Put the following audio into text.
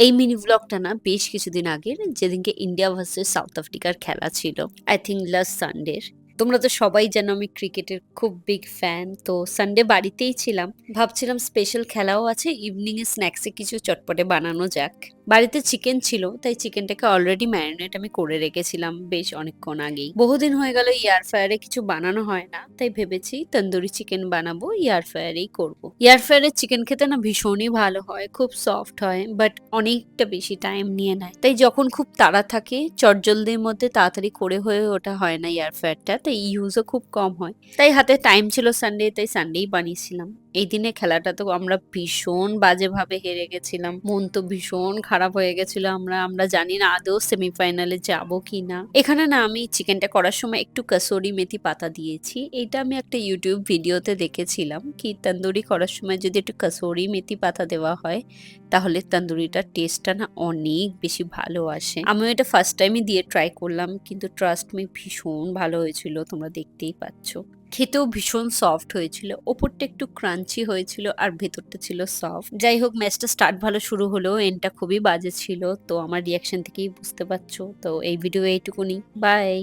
এই মিনি ভ্লগটা না বেশ কিছুদিন আগের, যেদিনকে ইন্ডিয়া ভার্সেস সাউথ আফ্রিকার খেলা ছিল। আই থিংক লাস্ট সানডের। তোমরা তো সবাই জানো আমি ক্রিকেটের খুব বিগ ফ্যান। তো সানডে বাড়িতেই ছিলাম। ভাবছিলাম স্পেশাল খেলাও আছে, ইভিনিং এ স্ন্যাক্সে কিছু চটপটে বানানো যাক। বাড়িতে চিকেন ছিল, তাই চিকেনটাকে অলরেডি ম্যারিনেট আমি করে রেখেছিলাম বেশ অনেকক্ষণ আগেই। বহুদিন হয়ে গেল এয়ার ফ্রায়ারে কিছু বানানো হয় না, তাই ভেবেছি তন্দুরি চিকেন বানাবো, এয়ার ফ্রায়ারেই করবো। এয়ার ফ্রায়ারের চিকেন খেতে না ভীষণই ভালো হয়, খুব সফট হয়, বাট অনেকটা বেশি টাইম নিয়ে নেয়। তাই যখন খুব তাড়া থাকে, চটজলদির মধ্যে তাড়াতাড়ি করে হয়ে ওটা হয় না এয়ার ফ্রায়ারটা, তাই ইউজও খুব কম হয়। তাই হাতে টাইম ছিল সানডে, তাই সানডেই বানিয়েছিলাম। এই দিনে খেলাটা তো আমরা ভীষণ বাজেভাবে হেরে গেছিলাম, মন তো ভীষণ খারাপ হয়ে গেছিল। আমরা আমরা জানি না আদৌ সেমিফাইনালে যাবো কি না। এখানে না আমি চিকেনটা করার সময় একটু কাসুরি মেথি পাতা দিয়েছি। এটা আমি একটা ইউটিউব ভিডিওতে দেখেছিলাম কি তন্দুরি করার সময় যদি একটু কাসুরি মেথি পাতা দেওয়া হয়, তাহলে তন্দুরিটার টেস্টটা না অনেক বেশি ভালো আসে। আমিও এটা ফার্স্ট টাইমই দিয়ে ট্রাই করলাম, কিন্তু ট্রাস্ট মি ভীষণ ভালো হয়েছিল, তোমরা দেখতেই পাচ্ছ। খেতেও ভীষণ সফট হয়েছিল, ওপরটা একটু ক্রাঞ্চি হয়েছিল আর ভেতরটা ছিল সফট। যাই হোক, ম্যাচটা স্টার্ট ভালো শুরু হলো, এন্ডটা খুবই বাজে ছিল। তো আমার রিয়াকশন থেকেই বুঝতে পারছো। তো এই ভিডিও এইটুকুনি, বাই।